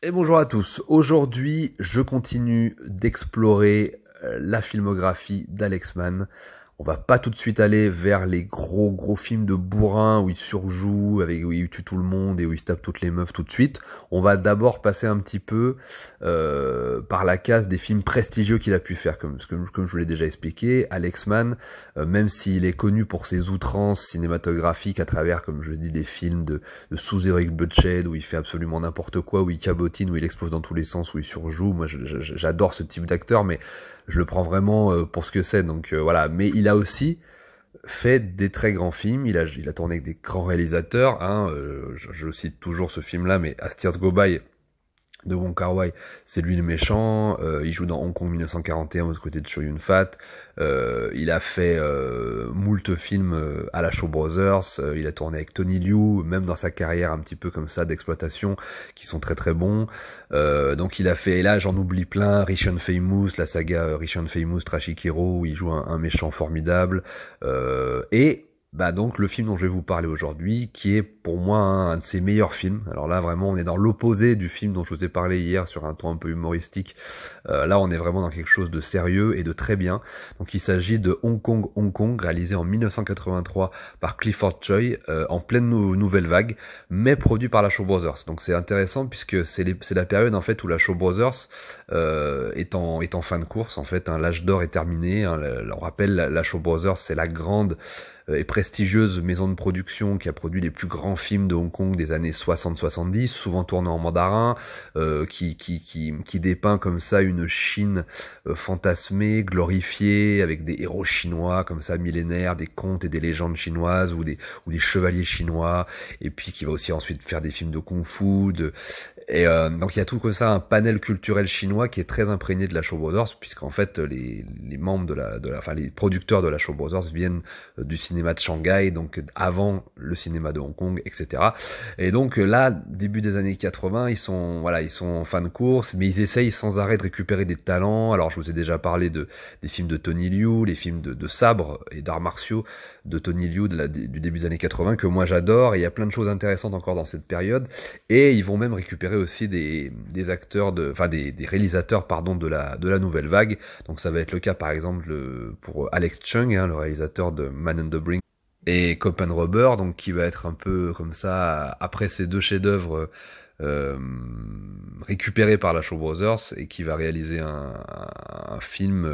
Et bonjour à tous. Aujourd'hui, je continue d'explorer la filmographie d'Alex Mann. On va pas tout de suite aller vers les gros films de bourrin où il surjoue, où il tue tout le monde et où il se tape toutes les meufs tout de suite. On va d'abord passer un petit peu par la case des films prestigieux qu'il a pu faire, comme je vous l'ai déjà expliqué. Alex Mann, même s'il est connu pour ses outrances cinématographiques à travers, comme je dis, des films de sous-héroïque budget où il fait absolument n'importe quoi, où il cabotine, où il explose dans tous les sens, où il surjoue. Moi, j'adore ce type d'acteur, mais je le prends vraiment pour ce que c'est. Donc voilà. Mais il a aussi fait des très grands films. Il a tourné avec des grands réalisateurs. Je cite toujours ce film-là, mais As Tears Go By de Wong Kar-wai, c'est lui le méchant. Il joue dans Hong Kong 1941 aux côtés de Chow Yun-fat. Il a fait moult films à la Shaw Brothers. Il a tourné avec Tony Liu, même dans sa carrière un petit peu comme ça d'exploitation, qui sont très très bons. Donc il a fait, et là j'en oublie plein, Rich and Famous, la saga Rich and Famous, Tragic Hero, où il joue un méchant formidable. Et donc le film dont je vais vous parler aujourd'hui, qui est pour moi un de ses meilleurs films. Alors là vraiment on est dans l'opposé du film dont je vous ai parlé hier sur un ton un peu humoristique. Là on est vraiment dans quelque chose de sérieux et de très bien. Donc il s'agit de Hong Kong, réalisé en 1983 par Clifford Choi, en pleine nouvelle vague, mais produit par la Shaw Brothers. Donc c'est intéressant puisque c'est la période en fait où la Shaw Brothers est en fin de course en fait. L'âge d'or est terminé. On rappelle la Shaw Brothers, c'est la grande et prestigieuse maison de production qui a produit les plus grands films de Hong Kong des années 60-70, souvent tournés en mandarin, qui dépeint comme ça une Chine fantasmée, glorifiée, avec des héros chinois comme ça millénaires, des contes et des légendes chinoises ou des chevaliers chinois, et puis qui va aussi ensuite faire des films de kung-fu, donc il y a tout comme ça un panel culturel chinois qui est très imprégné de la Shaw Brothers, puisqu'en fait les membres enfin les producteurs de la Shaw Brothers viennent du cinéma de Shanghai, donc avant le cinéma de Hong Kong, etc. Et donc là, début des années 80, ils sont en fin de course, mais ils essayent sans arrêt de récupérer des talents. Alors je vous ai déjà parlé des films de Tony Liu, les films de sabre et d'arts martiaux de Tony Liu du début des années 80 que moi j'adore, et il y a plein de choses intéressantes encore dans cette période. Et ils vont même récupérer aussi des acteurs des réalisateurs pardon de la nouvelle vague. Donc ça va être le cas par exemple pour Alex Chung, le réalisateur de Man on the Brink et Cop and Rubber, donc qui va être un peu comme ça après ces deux chefs-d'œuvre euh, récupéré par la Shaw Brothers, et qui va réaliser un film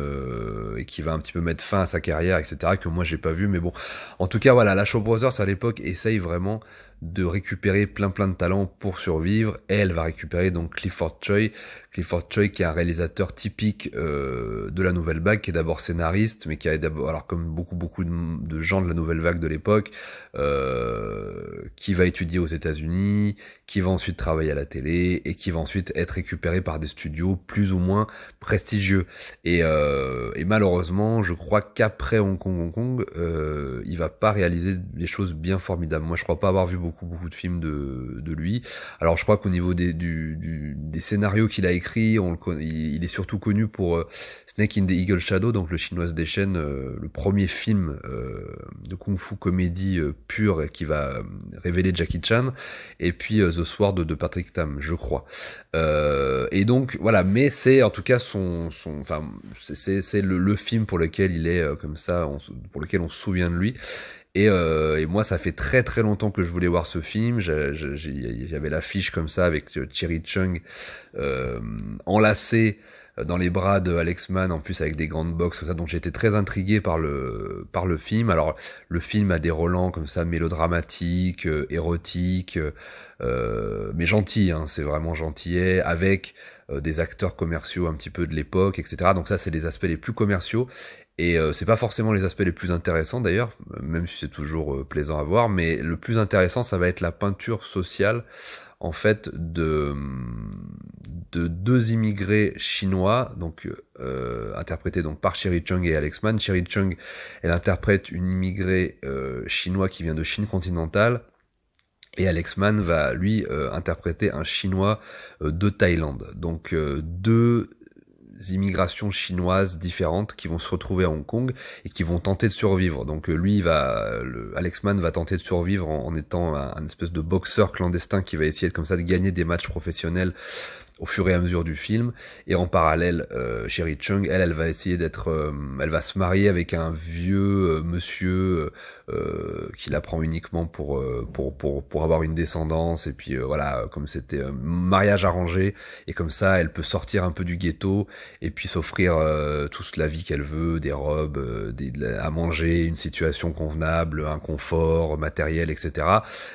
et qui va un petit peu mettre fin à sa carrière, etc., que moi j'ai pas vu, mais bon, en tout cas voilà, la Shaw Brothers à l'époque essaye vraiment de récupérer plein de talents pour survivre, et elle va récupérer donc Clifford Choi qui est un réalisateur typique de la nouvelle vague, qui est d'abord scénariste, mais qui a d'abord, alors comme beaucoup de gens de la nouvelle vague de l'époque, qui va étudier aux États-Unis, qui va ensuite travailler à la télé, et qui va ensuite être récupéré par des studios plus ou moins prestigieux. Et malheureusement, je crois qu'après Hong Kong, il va pas réaliser des choses bien formidables. Moi, je crois pas avoir vu beaucoup de films de lui. Alors, je crois qu'au niveau des scénarios qu'il a écrits, il est surtout connu pour Snake in the Eagle Shadow, donc le chinois des chaînes, le premier film de kung-fu comédie pure qui va révéler Jackie Chan, et puis The Sword de Patrick Tam, je crois. Et donc voilà, mais c'est en tout cas c'est le film pour lequel il est comme ça, pour lequel on se souvient de lui. Et moi, ça fait très longtemps que je voulais voir ce film. J'avais l'affiche comme ça avec Thierry Chung enlacé dans les bras de Alex Mann, en plus avec des grandes boxes comme ça. Donc j'étais très intrigué par le film. Alors le film a des relents comme ça mélodramatiques, érotiques, mais gentil, c'est vraiment gentillet, avec des acteurs commerciaux un petit peu de l'époque, etc. Donc ça, c'est les aspects les plus commerciaux. Et c'est pas forcément les aspects les plus intéressants d'ailleurs, même si c'est toujours plaisant à voir, mais le plus intéressant, ça va être la peinture sociale en fait de deux immigrés chinois, donc interprétés donc par Cherie Chung et Alex Mann. Cherie Chung, elle interprète une immigrée chinois qui vient de Chine continentale, et Alex Mann va lui interpréter un chinois de Thaïlande. Donc deux immigrations chinoises différentes qui vont se retrouver à Hong Kong et qui vont tenter de survivre. Donc lui, Alex Mann va tenter de survivre en étant un espèce de boxeur clandestin qui va essayer comme ça de gagner des matchs professionnels au fur et à mesure du film. Et en parallèle, Sherry Chung, elle va essayer elle va se marier avec un vieux monsieur qui la prend uniquement pour avoir une descendance. Et puis voilà, comme c'était un mariage arrangé, et comme ça, elle peut sortir un peu du ghetto et puis s'offrir toute la vie qu'elle veut, des robes, à manger, une situation convenable, un confort matériel, etc.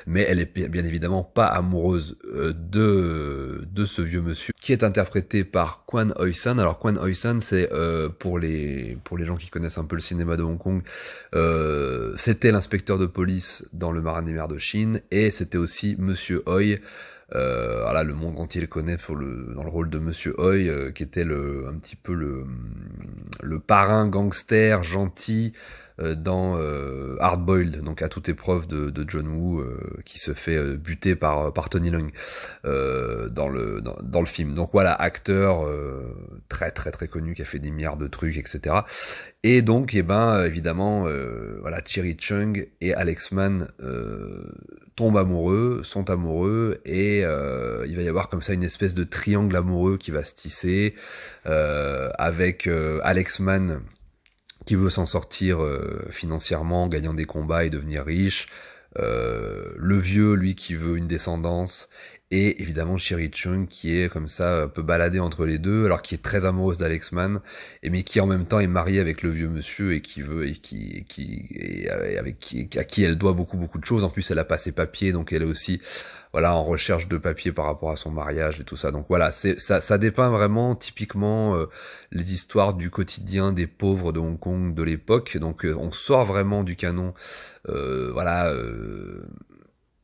Mais elle est bien évidemment pas amoureuse de ce vieux monsieur qui est interprété par Kwan Oi-san. Alors Kwan Oi-san, c'est pour les gens qui connaissent un peu le cinéma de Hong Kong, c'était l'inspecteur de police dans Le Marin des mers de Chine, et c'était aussi Monsieur Oi. Voilà, le monde entier le connaît dans le rôle de Monsieur Oi, qui était un petit peu le parrain gangster gentil dans Hard Boiled, donc à toute épreuve de John Woo, qui se fait buter par Tony Leung dans le film. Donc voilà, acteur très très très connu, qui a fait des milliards de trucs, etc. Et donc, évidemment, voilà, Cherry Chung et Alex Mann sont amoureux, et il va y avoir comme ça une espèce de triangle amoureux qui va se tisser avec Alex Mann qui veut s'en sortir financièrement, gagnant des combats et devenir riche, le vieux, lui, qui veut une descendance, et évidemment Sherry Chung qui est comme ça un peu baladée entre les deux, alors qui est très amoureuse d'Alex Mann, mais qui en même temps est mariée avec le vieux monsieur, et à qui elle doit beaucoup beaucoup de choses. En plus, elle a pas ses papiers, donc elle est aussi voilà en recherche de papiers par rapport à son mariage et tout ça. Donc voilà, ça dépeint vraiment typiquement les histoires du quotidien des pauvres de Hong Kong de l'époque. Donc on sort vraiment du canon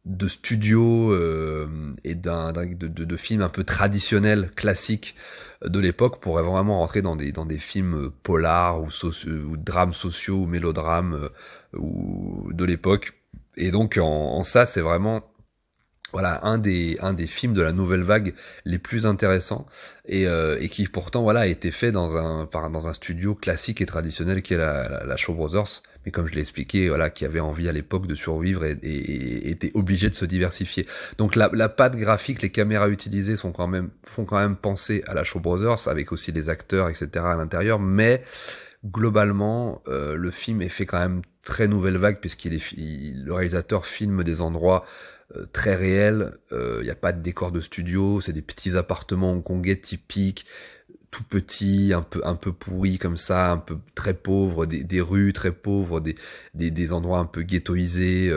de studio et de films un peu traditionnels, classiques de l'époque, pour vraiment rentrer dans des films polars ou drames sociaux ou mélodrames ou de l'époque. Et donc en ça, c'est vraiment voilà un des films de la nouvelle vague les plus intéressants, et qui pourtant voilà a été fait dans un studio classique et traditionnel qui est la Shaw Brothers, mais comme je l'ai expliqué, voilà, qui avait envie à l'époque de survivre et était obligé de se diversifier. Donc la patte graphique, les caméras utilisées font quand même penser à la Shaw Brothers, avec aussi les acteurs, etc. à l'intérieur, mais globalement le film est fait quand même très nouvelle vague, le réalisateur filme des endroits très réels. Il n'y a pas de décor de studio, c'est des petits appartements hongkongais typiques, tout petits, un peu pourris comme ça, un peu très pauvres, des rues très pauvres, des endroits un peu ghettoisés.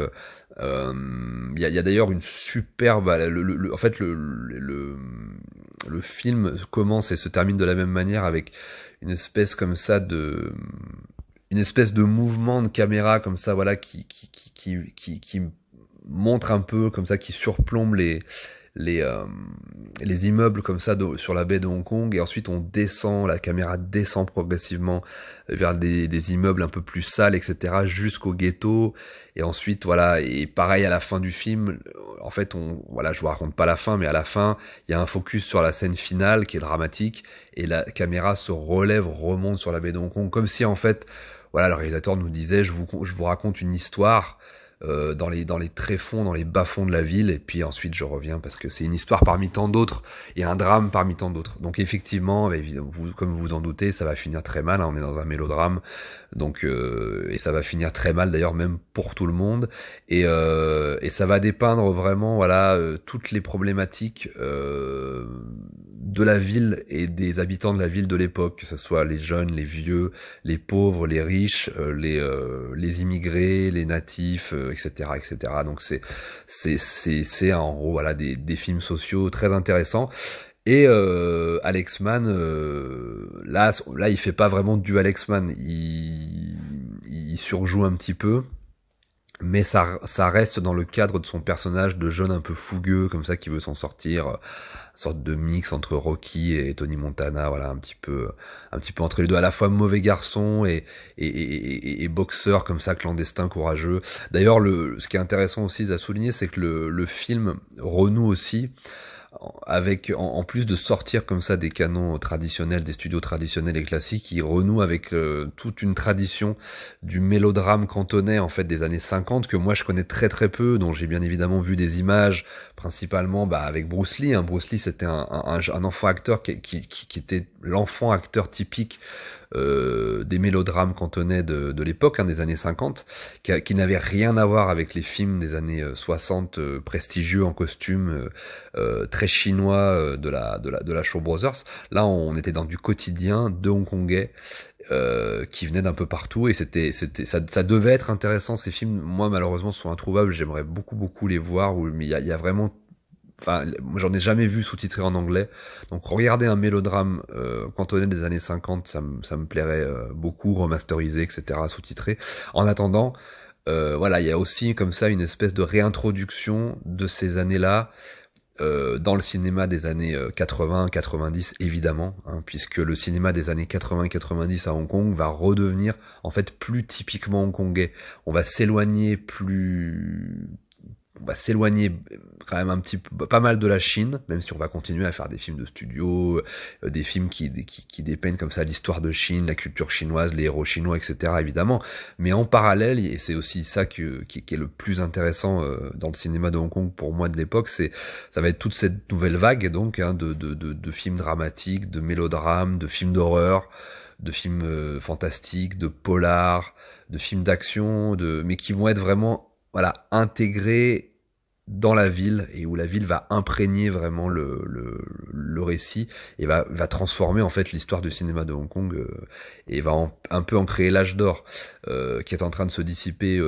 Il y a d'ailleurs une superbe, en fait le film commence et se termine de la même manière, avec une espèce comme ça une espèce de mouvement de caméra comme ça, voilà, qui montre un peu comme ça, qui surplombe les immeubles comme ça sur la baie de Hong Kong, et ensuite la caméra descend progressivement vers des immeubles un peu plus sales, etc., jusqu'au ghetto. Et ensuite voilà, et pareil à la fin du film, en fait je vous raconte pas la fin, mais à la fin il y a un focus sur la scène finale qui est dramatique, et la caméra se remonte sur la baie de Hong Kong, comme si en fait voilà, le réalisateur nous disait je vous raconte une histoire dans les tréfonds, dans les bas-fonds de la ville, et puis ensuite je reviens, parce que c'est une histoire parmi tant d'autres, et un drame parmi tant d'autres. Donc effectivement, comme vous vous en doutez, ça va finir très mal, hein, on est dans un mélodrame, donc et ça va finir très mal d'ailleurs, même pour tout le monde, et ça va dépeindre vraiment voilà toutes les problématiques de la ville et des habitants de la ville de l'époque, que ce soit les jeunes, les vieux, les pauvres, les riches, les immigrés, les natifs, etc., etc. Donc c'est en gros voilà des films sociaux très intéressants. Et Alex Mann, là il fait pas vraiment du Alex Mann, il surjoue un petit peu, mais ça reste dans le cadre de son personnage de jeune un peu fougueux comme ça, qui veut s'en sortir, sorte de mix entre Rocky et Tony Montana, voilà, un petit peu entre les deux, à la fois mauvais garçon et boxeur comme ça, clandestin, courageux. D'ailleurs, ce qui est intéressant aussi à souligner, c'est que le film renoue aussi avec, en plus de sortir comme ça des canons traditionnels, des studios traditionnels et classiques, il renoue avec toute une tradition du mélodrame cantonais en fait des années 50 que moi je connais très très peu, dont j'ai bien évidemment vu des images, principalement avec Bruce Lee. Bruce Lee, c'était un enfant acteur qui était l'enfant acteur typique des mélodrames cantonais de l'époque, des années 50, qui n'avait rien à voir avec les films des années 60 prestigieux en costume, très chinois de la Shaw Brothers. Là, on était dans du quotidien de Hongkongais qui venaient d'un peu partout, et ça devait être intéressant. Ces films, moi malheureusement, sont introuvables. J'aimerais beaucoup les voir, mais il y a vraiment, enfin, j'en ai jamais vu sous-titré en anglais. Donc regarder un mélodrame cantonais des années 50, ça me plairait beaucoup, remasterisé, etc., sous-titré. En attendant, voilà, il y a aussi comme ça une espèce de réintroduction de ces années-là dans le cinéma des années 80-90, évidemment, puisque le cinéma des années 80-90 à Hong Kong va redevenir en fait plus typiquement hongkongais. On va s'éloigner quand même un petit peu, pas mal de la Chine, même si on va continuer à faire des films de studio, des films qui dépeignent comme ça l'histoire de Chine, la culture chinoise, les héros chinois, etc., évidemment. Mais en parallèle, et c'est aussi ça qui est le plus intéressant dans le cinéma de Hong Kong pour moi de l'époque, ça va être toute cette nouvelle vague donc de films dramatiques, de mélodrames, de films d'horreur, de films fantastiques, de polars, de films d'action, mais qui vont être vraiment, voilà, intégrés dans la ville, et où la ville va imprégner vraiment le récit, et va transformer en fait l'histoire du cinéma de Hong Kong, et va un peu en créer l'âge d'or qui est en train de se dissiper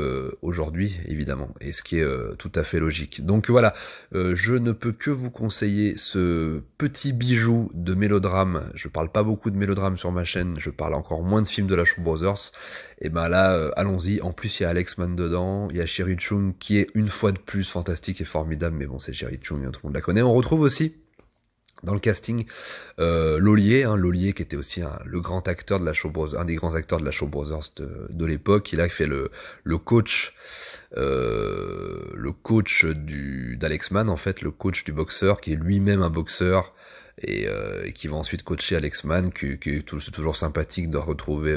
aujourd'hui, évidemment, et ce qui est tout à fait logique. Donc voilà, je ne peux que vous conseiller ce petit bijou de mélodrame. Je parle pas beaucoup de mélodrame sur ma chaîne, je parle encore moins de films de la Shaw Brothers. Et ben là, allons-y. En plus, il y a Alex Mann dedans, il y a Cherie Chung qui est une fois de plus fantastique et formidable, mais bon, c'est Cherie Chung, tout le monde la connaît. On retrouve aussi dans le casting Lolier, Lolier qui était aussi le grand acteur de la Shaw Brothers, un des grands acteurs de la Shaw Brothers de l'époque. Il a fait le coach d'Alex Mann, en fait, le coach du boxeur, qui est lui-même un boxeur, et qui va ensuite coacher Alex Mann, qui est toujours sympathique de retrouver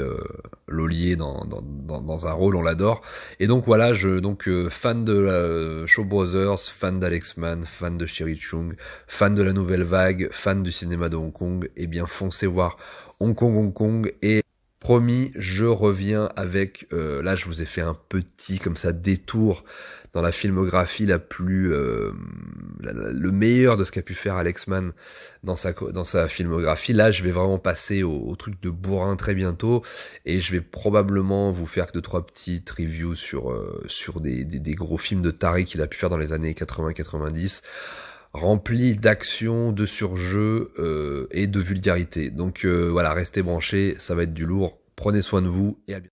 Lolier dans un rôle, on l'adore. Et donc voilà, fan de la Shaw Brothers, fan d'Alex Mann, fan de Cherie Chung, fan de la nouvelle vague, fan du cinéma de Hong Kong, et bien foncez voir Hong Kong. Et promis, je reviens avec, là je vous ai fait un petit comme ça détour dans la filmographie la plus le meilleur de ce qu'a pu faire Alex Mann dans sa filmographie. Là, je vais vraiment passer au truc de bourrin très bientôt, et je vais probablement vous faire 2-3 petites reviews sur des gros films de taré qu'il a pu faire dans les années 80-90, remplis d'action, de surjeu et de vulgarité. Donc voilà, restez branchés, ça va être du lourd. Prenez soin de vous, et à bientôt.